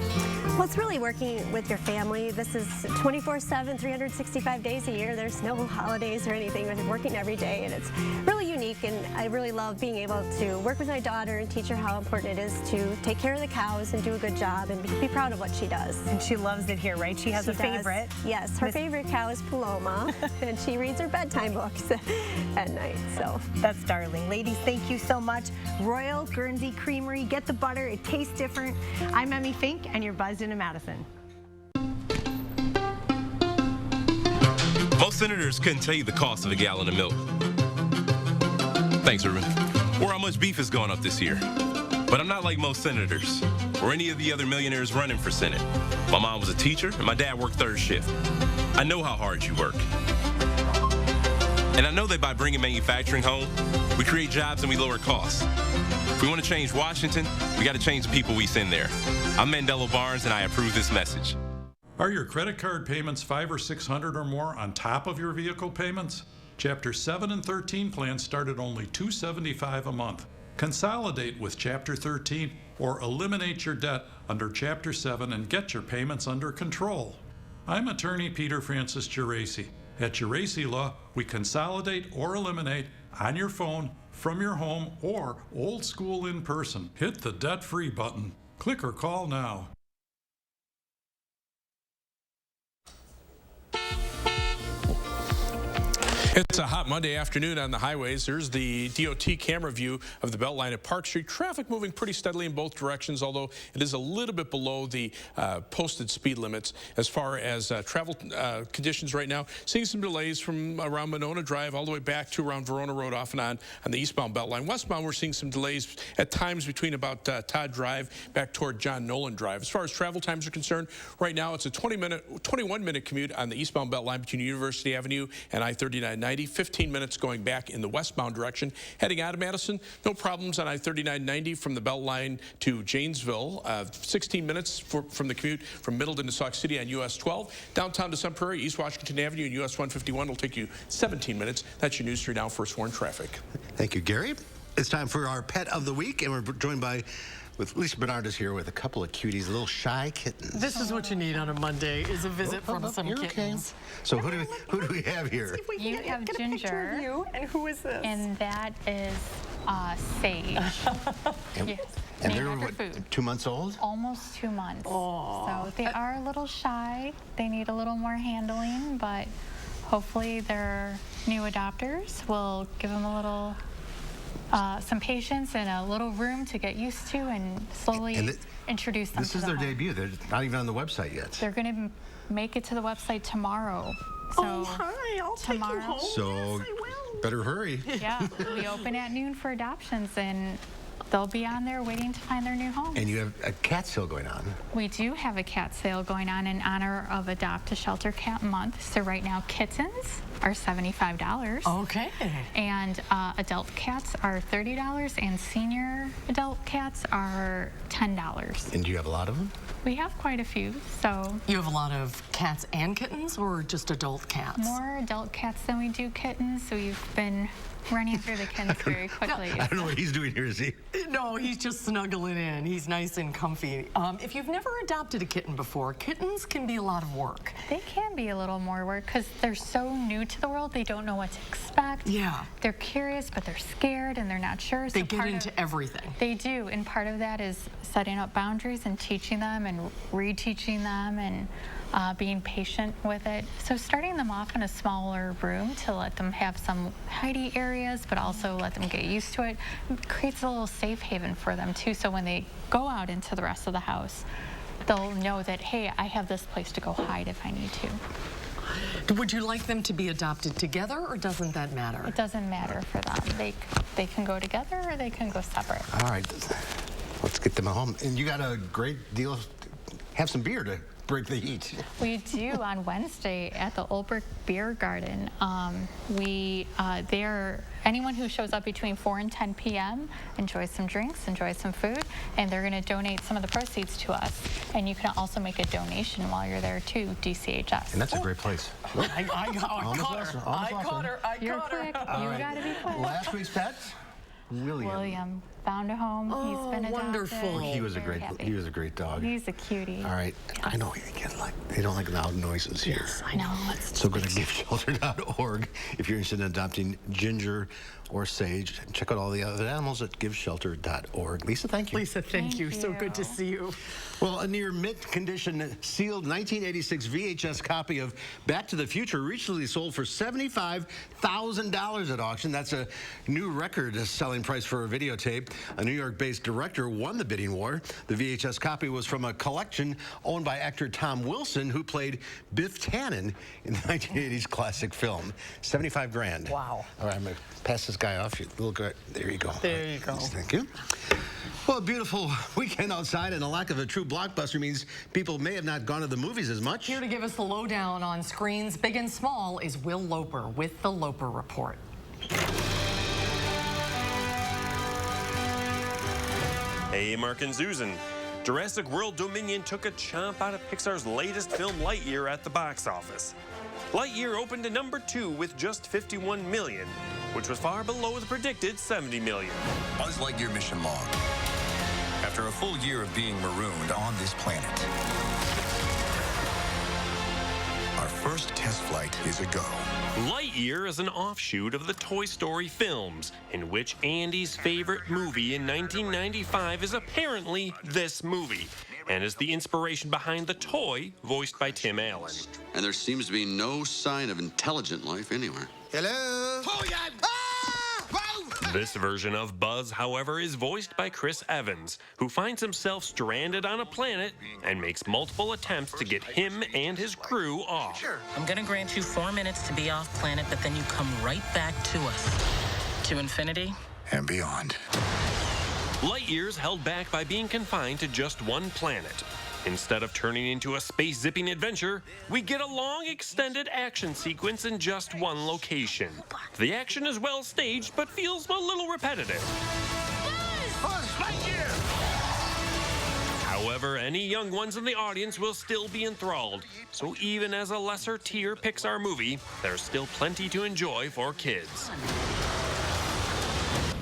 Well, it's really working with your family. This is 24/7, 365 days a year. There's no holidays or anything. We're working every day, and it's really unique, and I really love being able to work with my daughter and teach her how important it is to take care of the cows and do a good job and be proud of what she does. And she loves it here, right? She has a favorite. Yes, her favorite cow is Paloma, and she reads her bedtime books at night, so. That's darling. Ladies, thank you so much. Royal Guernsey Creamery. Get the butter. It tastes different. I'm Emmy Fink, and you're Buzzed into Madison. Most senators couldn't tell you the cost of a gallon of milk. Thanks, Ruben. Or how much beef has gone up this year. But I'm not like most senators or any of the other millionaires running for Senate. My mom was a teacher, and my dad worked third shift. I know how hard you work. And I know that by bringing manufacturing home, we create jobs and we lower costs. If we want to change Washington, we got to change the people we send there. I'm Mandela Barnes, and I approve this message. Are your credit card payments $500 or $600 or more on top of your vehicle payments? Chapter 7 and 13 plans start at only $275 a month. Consolidate with Chapter 13 or eliminate your debt under Chapter 7 and get your payments under control. I'm attorney Peter Francis Geraci. At Geraci Law, we consolidate or eliminate on your phone, from your home, or old school in person. Hit the debt-free button. Click or call now. It's a hot Monday afternoon on the highways. There's the DOT camera view of the Beltline at Park Street. Traffic moving pretty steadily in both directions, although it is a little bit below the posted speed limits as far as travel conditions right now. Seeing some delays from around Monona Drive all the way back to around Verona Road off and on the eastbound Beltline. Westbound, we're seeing some delays at times between about Todd Drive back toward John Nolan Drive. As far as travel times are concerned, right now it's a 21-minute commute on the eastbound Beltline between University Avenue and I-3990. 15 minutes going back in the westbound direction. Heading out of Madison, no problems on I-3990 from the Beltline to Janesville. 16 minutes from the commute from Middleton to Sauk City on US 12. Downtown to Sun Prairie, East Washington Avenue and US 151 will take you 17 minutes. That's your News 3 Now First Warn traffic. Thank you, Gary. It's time for our Pet of the Week, and we're joined with Lisa Menards here with a couple of cuties, little shy kittens. This is what you need on a Monday, is a visit from some kittens. Okay. So who do we have here? You have Ginger. You. And who is this? And that is Sage. Yes. And they're what, 2 months old? Almost 2 months. Aww. So they are a little shy. They need a little more handling, but hopefully their new adopters will give them a little some patience and a little room to get used to and slowly introduce them to This is their debut. They're not even on the website yet. They're going to make it to the website tomorrow. So hi, I'll tomorrow. Take you home. So yes, I will. better hurry. Yeah, we open at noon for adoptions, and they'll be on there waiting to find their new home. And you have a cat sale going on. We do have a cat sale going on in honor of Adopt a Shelter Cat Month. So right now, kittens are $75. Okay. And adult cats are $30, and senior adult cats are $10. And do you have a lot of them? We have quite a few, so. You have a lot of cats and kittens, or just adult cats? More adult cats than we do kittens. So we've been running through the kittens very quickly. I don't know what he's doing here, is he? No, he's just snuggling in. He's nice and comfy. If you've never adopted a kitten before, kittens can be a lot of work. They can be a little more work because they're so new to the world. They don't know what to expect. Yeah. They're curious, but they're scared and they're not sure. They get into everything. They do, and part of that is setting up boundaries and teaching them and reteaching them and being patient with it. So starting them off in a smaller room to let them have some hidey areas, but also let them get used to it, creates a little safe haven for them too. So when they go out into the rest of the house, they'll know that, hey, I have this place to go hide if I need to. Would you like them to be adopted together, or doesn't that matter? It doesn't matter for them. They can go together or they can go separate. All right, let's get them home. And you got a great deal. Have some beer to break the heat. We do on Wednesday at the Olbrich Beer Garden. Anyone who shows up between 4 and 10 p.m. enjoys some drinks, enjoys some food, and they're going to donate some of the proceeds to us. And you can also make a donation while you're there too, DCHS. And that's a great place. I caught her. You're quick. You got to be quick. Last week's pet, William found a home. He's been adopted. Wonderful. He was a great dog. He's a cutie. All right. I know they don't like loud noises here. Yes, I know. So go to giveshelter.org if you're interested in adopting Ginger or Sage. Check out all the other animals at giveshelter.org. Lisa, thank you. Lisa, thank you. So good to see you. Well, a near mint condition sealed 1986 VHS copy of Back to the Future recently sold for $75,000 at auction. That's a new record selling price for a videotape. A New York-based director won the bidding war. The VHS copy was from a collection owned by actor Tom Wilson, who played Biff Tannen in the 1980s classic film. 75 grand. Wow. All right, I'm going to pass this guy off. There you go. There you go. Thank you. Well, a beautiful weekend outside and a lack of a true blockbuster means people may have not gone to the movies as much. Here to give us the lowdown on screens big and small is Will Loper with the Loper Report. Hey, Mark and Susan. Jurassic World Dominion took a chomp out of Pixar's latest film, Lightyear, at the box office. Lightyear opened to number 2 with just $51 million, which was far below the predicted $70 million. Buzz Lightyear mission log. After a full year of being marooned on this planet, our first test flight is a go. Lightyear is an offshoot of the Toy Story films, in which Andy's favorite movie in 1995 is apparently this movie, and is the inspiration behind the toy voiced by Tim Allen. And there seems to be no sign of intelligent life anywhere. Hello? This version of Buzz, however, is voiced by Chris Evans, who finds himself stranded on a planet and makes multiple attempts to get him and his crew off. I'm gonna grant you 4 minutes to be off planet, but then you come right back to us. To infinity and beyond. Lightyear's held back by being confined to just one planet. Instead of turning into a space-zipping adventure, we get a long, extended action sequence in just one location. The action is well staged, but feels a little repetitive. However, any young ones in the audience will still be enthralled. So even as a lesser-tier Pixar movie, there's still plenty to enjoy for kids.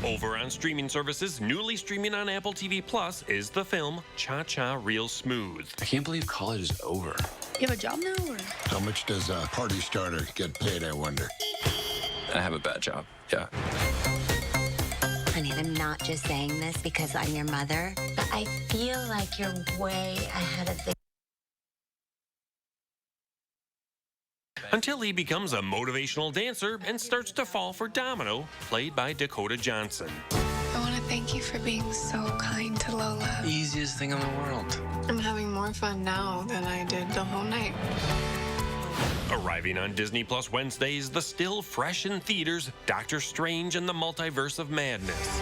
Over on streaming services, newly streaming on Apple TV Plus is the film Cha-Cha Real Smooth. I can't believe college is over. You have a job now, or? How much does a party starter get paid, I wonder? I have a bad job, yeah. Honey, I'm not just saying this because I'm your mother, but I feel like you're way ahead of the until he becomes a motivational dancer and starts to fall for Domino, played by Dakota Johnson. I want to thank you for being so kind to Lola. Easiest thing in the world. I'm having more fun now than I did the whole night. Arriving on Disney Plus Wednesdays, the still fresh in theaters Doctor Strange and the Multiverse of Madness.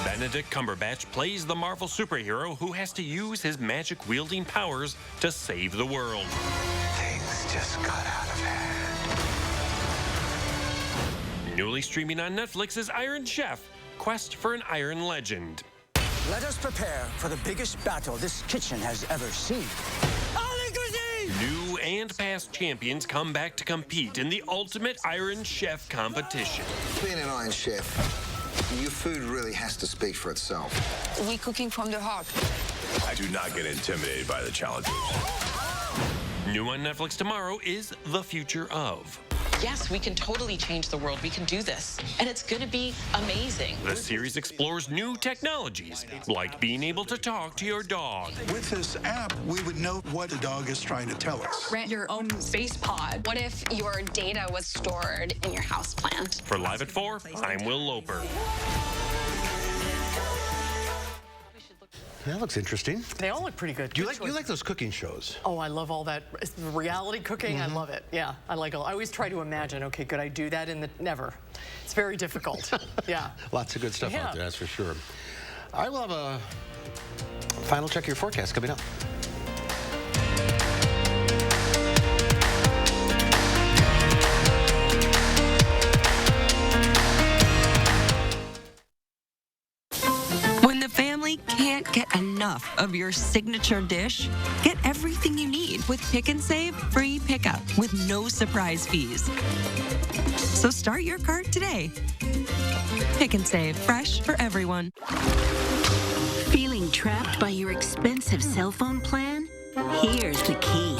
Benedict Cumberbatch plays the Marvel superhero who has to use his magic-wielding powers to save the world. Things just got out of hand. Newly streaming on Netflix is Iron Chef, Quest for an Iron Legend. Let us prepare for the biggest battle this kitchen has ever seen. New and past champions come back to compete in the ultimate Iron Chef competition. Being an Iron Chef, your food really has to speak for itself. We cooking from the heart. I do not get intimidated by the challenges. New on Netflix tomorrow is The Future Of. Yes, we can totally change the world. We can do this. And it's going to be amazing. The series explores new technologies, like being able to talk to your dog. With this app, we would know what the dog is trying to tell us. Rent your own space pod. What if your data was stored in your house plant? For Live at 4, I'm Will Loper. That looks interesting. They all look pretty good. Do you like those cooking shows? Oh, I love all that reality cooking. I love it. Yeah, I like it. I always try to imagine, okay, could I do that in the... Never. It's very difficult. Yeah. Lots of good stuff out there, that's for sure. I will have a final check of your forecast coming up. When the family can't get enough of your signature dish, get everything you need with Pick and Save free pickup with no surprise fees. So start your cart today. Pick and Save, fresh for everyone. Feeling trapped by your expensive cell phone plan? Here's the key.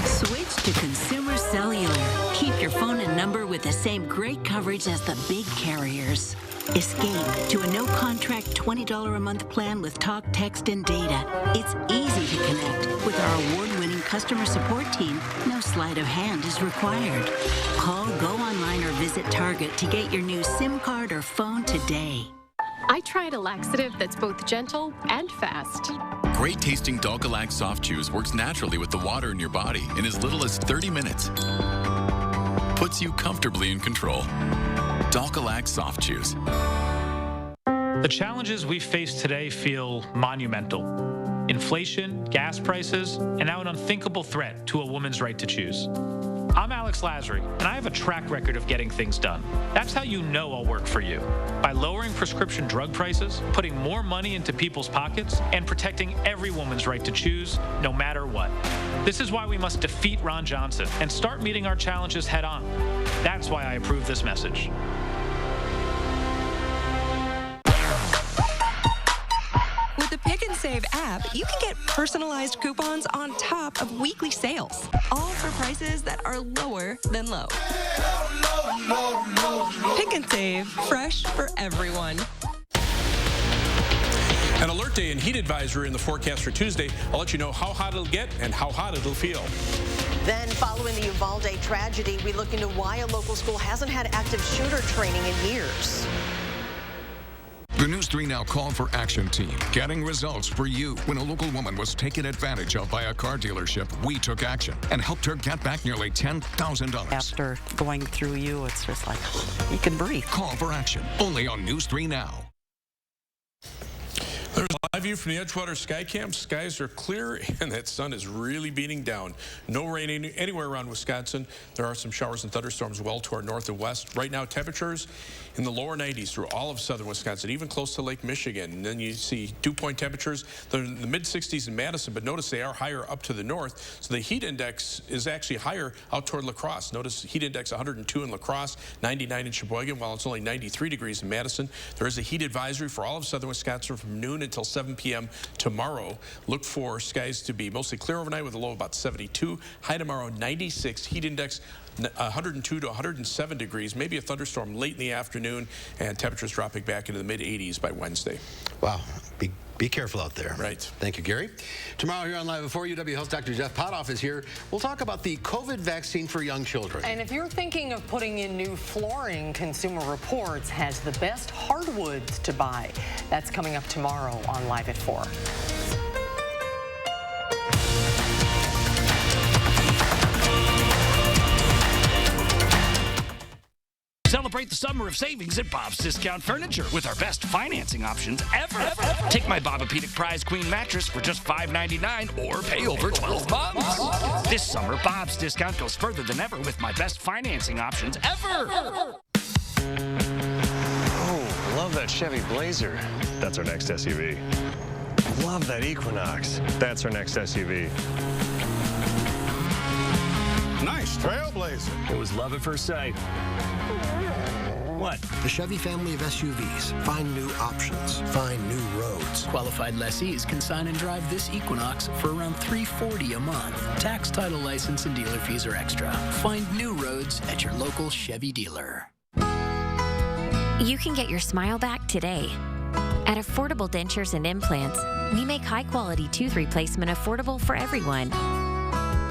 Switch to Consumer Cellular. Keep your phone and number with the same great coverage as the big carriers. Escape to a no-contract $20 a month plan with talk, text, and data. It's easy to connect. With our award-winning customer support team, no sleight of hand is required. Call, go online, or visit Target to get your new SIM card or phone today. I tried a laxative that's both gentle and fast. Great tasting Dulcolax soft chews works naturally with the water in your body in as little as 30 minutes. Puts you comfortably in control. Dulcolax soft chews. The challenges we face today feel monumental. Inflation, gas prices, and now an unthinkable threat to a woman's right to choose. I'm Alex Lasry, and I have a track record of getting things done. That's how you know I'll work for you. By lowering prescription drug prices, putting more money into people's pockets, and protecting every woman's right to choose, no matter what. This is why we must defeat Ron Johnson and start meeting our challenges head on. That's why I approve this message. With the Pick and Save app, you can get personalized coupons on top of weekly sales, all for prices that are lower than low. Pick and Save, fresh for everyone. An alert day and heat advisory in the forecast for Tuesday. I'll let you know how hot it'll get and how hot it'll feel. Then, following the Uvalde tragedy, we look into why a local school hasn't had active shooter training in years. The News 3 Now Call for Action team, getting results for you. When a local woman was taken advantage of by a car dealership, we took action and helped her get back nearly $10,000. After going through you, it's just like, you can breathe. Call for Action, only on News 3 Now. There's a live view from the Edgewater Sky Cam. Skies are clear, and that sun is really beating down. No rain anywhere around Wisconsin. There are some showers and thunderstorms well to our north and west. Right now, temperatures in the lower 90s through all of southern Wisconsin, even close to Lake Michigan. And then you see dew point temperatures. They're in the mid-60s in Madison, but notice they are higher up to the north. So the heat index is actually higher out toward La Crosse. Notice heat index 102 in La Crosse, 99 in Sheboygan, while it's only 93 degrees in Madison. There is a heat advisory for all of southern Wisconsin from noon until 7 p.m. tomorrow. Look for skies to be mostly clear overnight with a low of about 72. High tomorrow, 96. Heat index 102 to 107 degrees. Maybe a thunderstorm late in the afternoon, and temperatures dropping back into the mid-80s by Wednesday. Wow. Be careful out there. Right. Thank you, Gary. Tomorrow here on Live at 4, UW Health Dr. Jeff Potoff is here. We'll talk about the COVID vaccine for young children. And if you're thinking of putting in new flooring, Consumer Reports has the best hardwoods to buy. That's coming up tomorrow on Live at 4. Celebrate the summer of savings at Bob's Discount Furniture with our best financing options ever. Take my Bobapedic Prize Queen mattress for just $5.99 or pay over 12 months. This summer, Bob's Discount goes further than ever with my best financing options ever. Oh, love that Chevy Blazer. That's our next SUV. Love that Equinox. That's our next SUV. Trailblazer. It was love at first sight. What? The Chevy family of SUVs. Find new options. Find new roads. Qualified lessees can sign and drive this Equinox for around $340 a month. Tax, title, license, and dealer fees are extra. Find new roads at your local Chevy dealer. You can get your smile back today. At Affordable Dentures and Implants, we make high-quality tooth replacement affordable for everyone.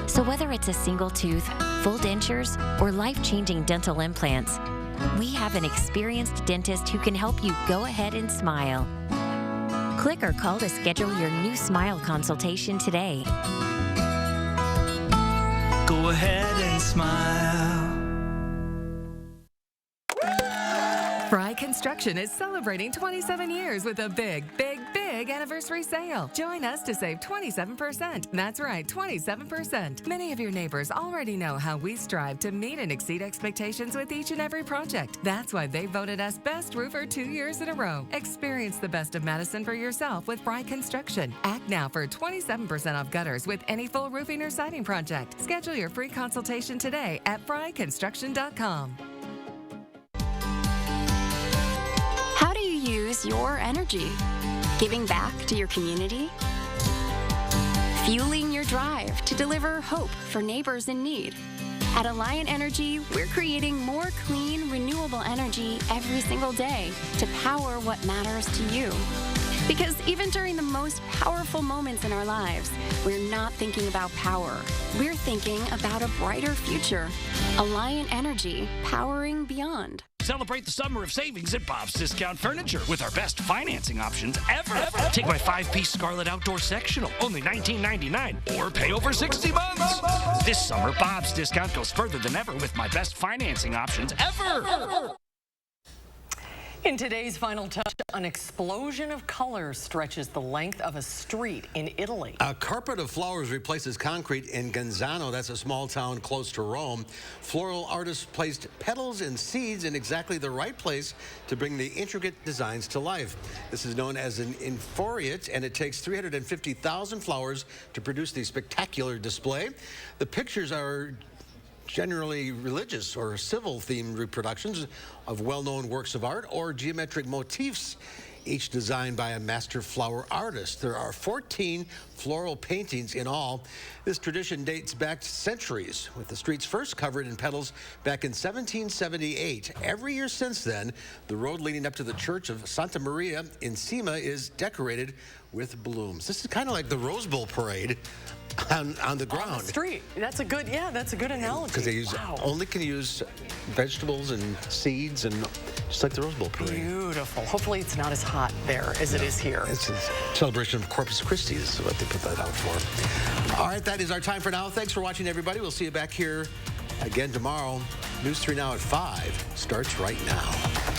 So whether it's a single tooth, full dentures, or life-changing dental implants, we have an experienced dentist who can help you go ahead and smile. Click or call to schedule your new smile consultation today. Go ahead and smile. Fry Construction is celebrating 27 years with a big anniversary sale. Join us to save 27%. That's right, 27%. Many of your neighbors already know how we strive to meet and exceed expectations with each and every project. That's why they voted us Best Roofer 2 years in a row. Experience the best of Madison for yourself with Fry Construction. Act now for 27% off gutters with any full roofing or siding project. Schedule your free consultation today at fryconstruction.com. How do you use your energy? Giving back to your community? Fueling your drive to deliver hope for neighbors in need? At Alliant Energy, we're creating more clean, renewable energy every single day to power what matters to you. Because even during the most powerful moments in our lives, we're not thinking about power. We're thinking about a brighter future. Alliant Energy, powering beyond. Celebrate the summer of savings at Bob's Discount Furniture with our best financing options ever. Take my 5-piece Scarlet Outdoor Sectional, only $19.99, or pay over 60 months. This summer, Bob's Discount goes further than ever with my best financing options ever. In today's Final Touch, an explosion of color stretches the length of a street in Italy. A carpet of flowers replaces concrete in Gonzano. That's a small town close to Rome. Floral artists placed petals and seeds in exactly the right place to bring the intricate designs to life. This is known as an inforiate, and it takes 350,000 flowers to produce the spectacular display. The pictures are generally religious or civil-themed reproductions of well-known works of art or geometric motifs, each designed by a master flower artist. There are 14 floral paintings in all. This tradition dates back centuries, with the streets first covered in petals back in 1778. Every year since then, the road leading up to the church of Santa Maria in Sima is decorated with blooms. This is kind of like the Rose Bowl parade on the ground. On the street. That's a good, that's a good analogy. Because they only can use vegetables and seeds, and just like the Rose Bowl parade. Beautiful. Hopefully it's not as hot there as it is here. It's a celebration of Corpus Christi is what they put that out for. All right, that is our time for now. Thanks for watching, everybody. We'll see you back here again tomorrow. News 3 Now at 5 starts right now.